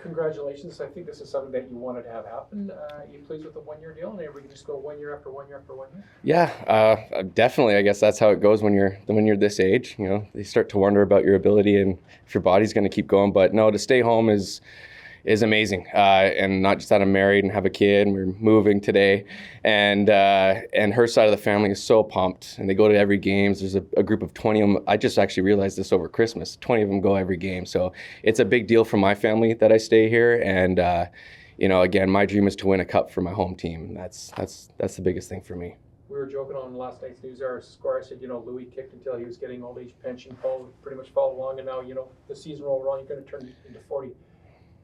Congratulations. I think this is something that you wanted to have happen. You pleased with the 1-year deal, and we can just go 1 year after 1 year after 1 year? Yeah, definitely. I guess that's how it goes when you're this age. You know, they start to wonder about your ability and if your body's going to keep going. But no, to stay home is amazing. And not just that I'm married and have a kid and we're moving today. And her side of the family is so pumped and they go to every game. There's a group of 20 of them. I just actually realized this over Christmas. 20 of them go every game. So it's a big deal for my family that I stay here. And, again, my dream is to win a cup for my home team. That's the biggest thing for me. We were joking on last night's news. Our squire said, Louis kicked until he was getting old age pension, pretty much followed along. And now, the season rolled around, you're going to turn into 40.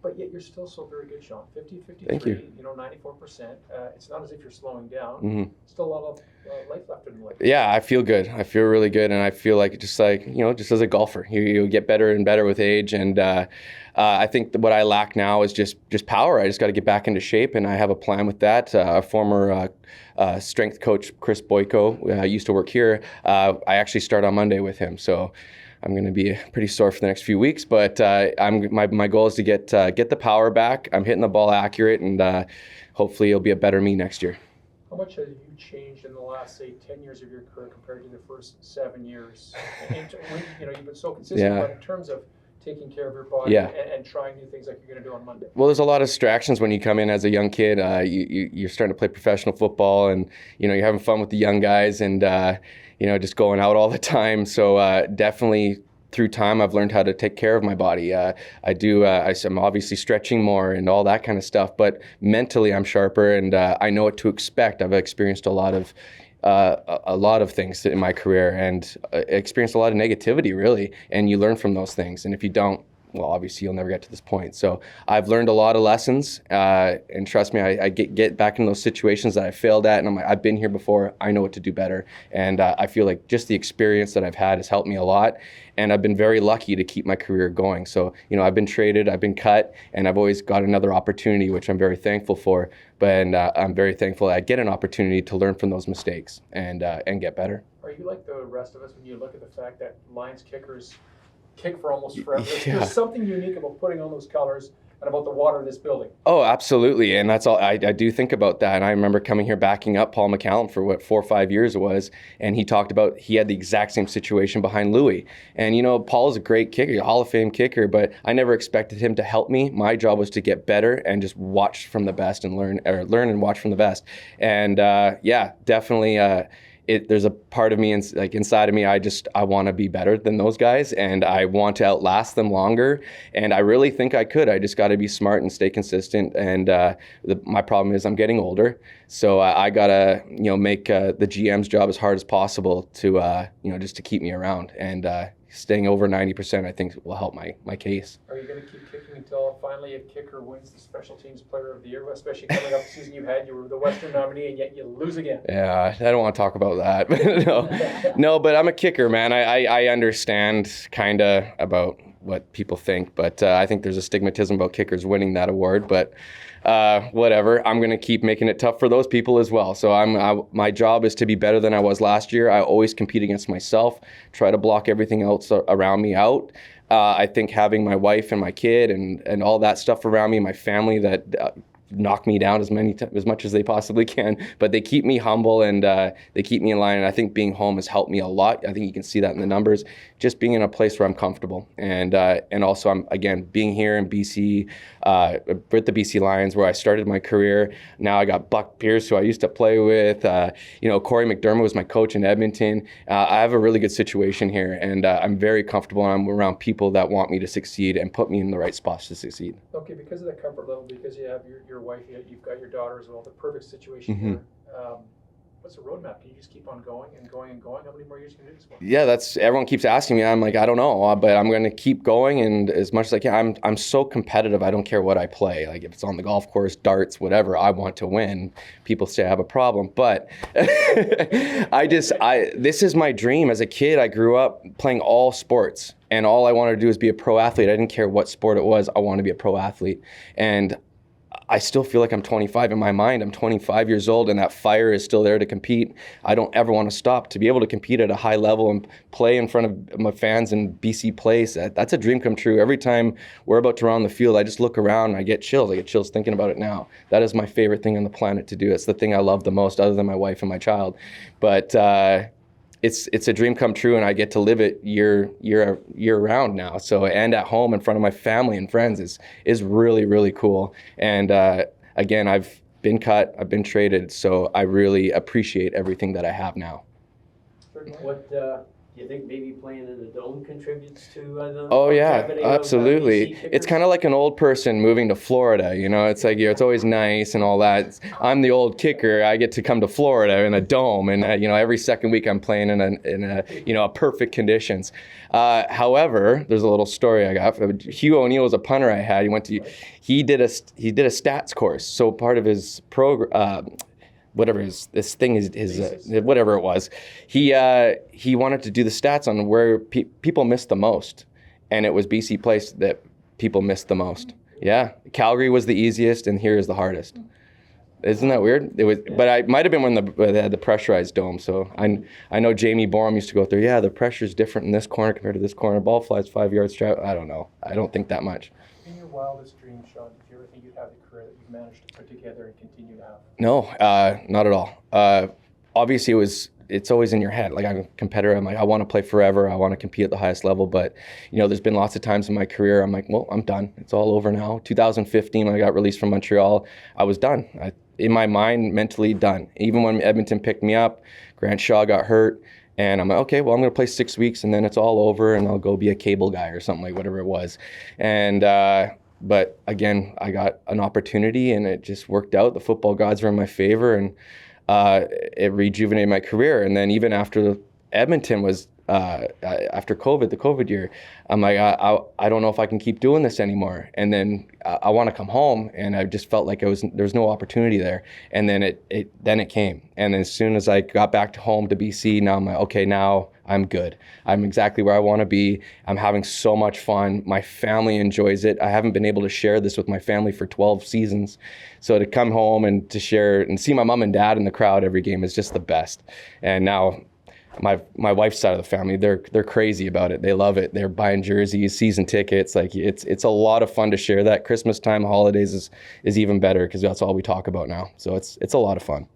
But yet you're still so very good, Sean. 50, 53, Thank you. 94%. It's not as if you're slowing down. Mm-hmm. Still a lot of life left in life. Yeah, I feel good. I feel really good, and I feel just as a golfer, you get better and better with age. And I think what I lack now is just power. I just got to get back into shape, and I have a plan with that. Our former strength coach, Chris Boyko, used to work here. I actually start on Monday with him, so I'm going to be pretty sore for the next few weeks, but my goal is to get the power back. I'm hitting the ball accurate, and hopefully it'll be a better me next year. How much have you changed in the last, say, 10 years of your career compared to the first 7 years? You've been so consistent, but in terms of taking care of your body and trying new things like you're going to do on Monday? Well, there's a lot of distractions when you come in as a young kid. You're starting to play professional football, and you're having fun with the young guys, and just going out all the time. So definitely through time, I've learned how to take care of my body. I'm obviously stretching more and all that kind of stuff, but mentally I'm sharper, and I know what to expect. I've experienced a lot of things in my career, and experienced a lot of negativity, really, and you learn from those things. And if you don't, well, obviously you'll never get to this point. So I've learned a lot of lessons, and trust me, I get back in those situations that I failed at, and I'm like, I've been here before. I know what to do better, and I feel like just the experience that I've had has helped me a lot, and I've been very lucky to keep my career going. So I've been traded, I've been cut, and I've always got another opportunity, which I'm very thankful for. But I'm very thankful that I get an opportunity to learn from those mistakes and get better. Are you like the rest of us when you look at the fact that Lions kickers kick for almost forever? Yeah. There's something unique about putting on those colors and about the water in this building. Oh, absolutely. And that's all I do think about that. And I remember coming here backing up Paul McCallum for 4 or 5 years it was. And he talked about he had the exact same situation behind Louis. And, Paul's a great kicker, a Hall of Fame kicker, but I never expected him to help me. My job was to get better and just watch from the best and learn and watch from the best. And definitely. There's a part of me inside of me. I want to be better than those guys, and I want to outlast them longer. And I really think I could. I just got to be smart and stay consistent. And my problem is I'm getting older, so I gotta make the GM's job as hard as possible to just to keep me around. And staying over 90%, I think, will help my case. Are you going to keep kicking until finally a kicker wins the Special Teams Player of the Year, especially coming up the season you had? You were the Western nominee, and yet you lose again. Yeah, I don't want to talk about that. No, but I'm a kicker, man. I understand kind of about what people think, but I think there's a stigmatism about kickers winning that award, but whatever. I'm going to keep making it tough for those people as well. So my job is to be better than I was last year. I always compete against myself, try to block everything else around me out. I think having my wife and my kid and all that stuff around me, my family that knock me down as much as they possibly can, but they keep me humble and they keep me in line. And I think being home has helped me a lot. I think you can see that in the numbers. Just being in a place where I'm comfortable, and also I'm again being here in BC with the BC Lions where I started my career. Now I got Buck Pierce, who I used to play with. Corey McDermott was my coach in Edmonton. I have a really good situation here, and I'm very comfortable. And I'm around people that want me to succeed and put me in the right spots to succeed. Okay, because of that comfort level, because you have your wife, you've got your daughter as well, the perfect situation Mm-hmm. here. What's the roadmap? Can you just keep on going and going and going? How many more years can you do this for? Yeah, everyone keeps asking me. I'm like, I don't know, but I'm going to keep going, and as much as I can. I'm so competitive. I don't care what I play. Like if it's on the golf course, darts, whatever. I want to win. People say I have a problem, but this is my dream. As a kid, I grew up playing all sports, and all I wanted to do is be a pro athlete. I didn't care what sport it was. I wanted to be a pro athlete, and I still feel like I'm 25 in my mind. I'm 25 years old and that fire is still there to compete. I don't ever want to stop. To be able to compete at a high level and play in front of my fans in BC Place, that's a dream come true. Every time we're about to round the field, I just look around and I get chills. I get chills thinking about it now. That is my favorite thing on the planet to do. It's the thing I love the most other than my wife and my child. But it's a dream come true, and I get to live it year round now. So, and at home in front of my family and friends is really, really cool. And again, I've been cut, I've been traded, so I really appreciate everything that I have now. What do you think maybe playing in the dome contributes to the longevity absolutely. It's kind of like an old person moving to Florida, it's like, it's always nice and all that. I'm the old kicker. I get to come to Florida in a dome, and every second week I'm playing in a perfect conditions. However, there's a little story I got. Hugh O'Neill was a punter I had. He did a stats course. So part of his program, whatever whatever it was, he wanted to do the stats on where people missed the most, and it was BC Place that people missed the most. Yeah, Calgary was the easiest, and here is the hardest. Isn't that weird? It was, but I might have been when they had the pressurized dome. So I know Jamie Borum used to go through. Yeah, the pressure's different in this corner compared to this corner. Ball flies 5 yards. I don't know. I don't think that much. In your wildest dreams, Sean, did you ever think you'd have the career that you've managed to put together and continue to have? No, not at all. Obviously, it's always in your head. Like, I'm a competitor. I'm like, I want to play forever. I want to compete at the highest level. But, there's been lots of times in my career I'm like, well, I'm done. It's all over now. 2015, when I got released from Montreal, I was done. In my mind, mentally done. Even when Edmonton picked me up, Grant Shaw got hurt. And I'm like, okay, well, I'm going to play 6 weeks and then it's all over and I'll go be a cable guy or something, like whatever it was. And but again, I got an opportunity and it just worked out. The football gods were in my favor, and it rejuvenated my career. And then even after Edmonton was, after COVID, the COVID year, I'm like, I don't know if I can keep doing this anymore. And then I want to come home, and I just felt like there was no opportunity there. And then it came. And as soon as I got back to home to BC, now I'm like, okay, now I'm good. I'm exactly where I want to be. I'm having so much fun. My family enjoys it. I haven't been able to share this with my family for 12 seasons. So to come home and to share and see my mom and dad in the crowd every game is just the best. And now my wife's side of the family, they're crazy about it. They love it. They're buying jerseys, season tickets. Like, it's a lot of fun to share that. Christmas time, holidays is even better because that's all we talk about now. So it's a lot of fun.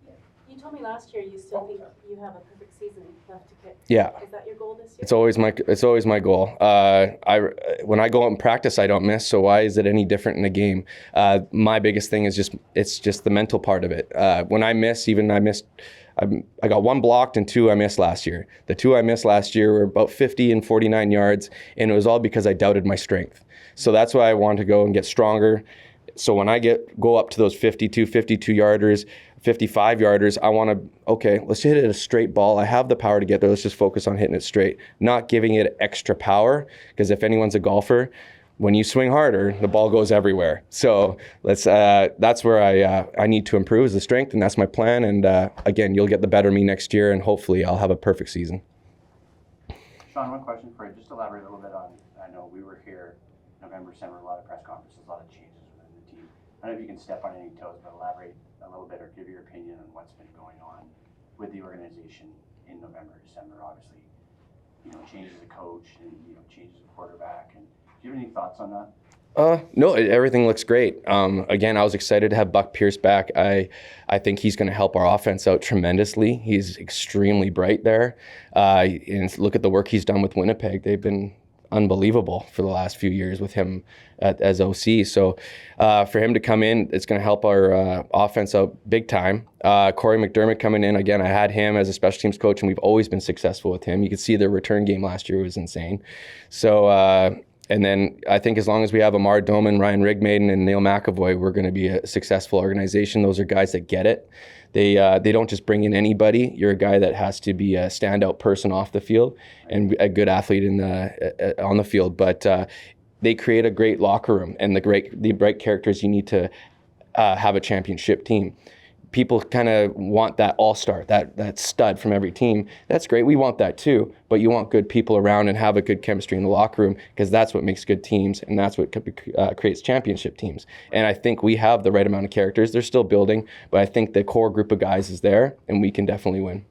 You told me last year you still think you have a perfect season left to kick. Yeah. Is that your goal this year? It's always my goal. When I go out and practice, I don't miss. So why is it any different in a game? My biggest thing is just the mental part of it. When I missed. I got 1 blocked and 2 I missed last year. The 2 I missed last year were about 50 and 49 yards, and it was all because I doubted my strength. So that's why I want to go and get stronger. So when I go up to those 52 yarders, 55 yarders, I want to, okay, let's hit it a straight ball. I have the power to get there. Let's just focus on hitting it straight, not giving it extra power, because if anyone's a golfer, when you swing harder, the ball goes everywhere. So that's where I need to improve, is the strength, and that's my plan. And again, you'll get the better me next year, and hopefully I'll have a perfect season. Sean, one question for you. Just elaborate a little bit on, I know we were here November, December, a lot of press conferences, a lot of changes within the team. I don't know if you can step on any toes, but elaborate a little bit or give your opinion on what's been going on with the organization in November, December. Obviously, changes of coach and changes of quarterback. And do you have any thoughts on that? No, everything looks great. Again, I was excited to have Buck Pierce back. I think he's going to help our offense out tremendously. He's extremely bright there. And look at the work he's done with Winnipeg. They've been unbelievable for the last few years with him as OC. So for him to come in, it's going to help our offense out big time. Corey McDermott coming in, again, I had him as a special teams coach, and we've always been successful with him. You could see their return game last year was insane. So and then I think as long as we have Amar Doman, Ryan Rigmaiden, and Neil McAvoy, we're going to be a successful organization. Those are guys that get it. They don't just bring in anybody. You're a guy that has to be a standout person off the field and a good athlete on the field. But they create a great locker room and the bright characters you need to have a championship team. people kind of want that all-star, that stud from every team. That's great. We want that too. But you want good people around and have a good chemistry in the locker room, because that's what makes good teams, and that's what creates championship teams. And I think we have the right amount of characters. They're still building, but I think the core group of guys is there, and we can definitely win.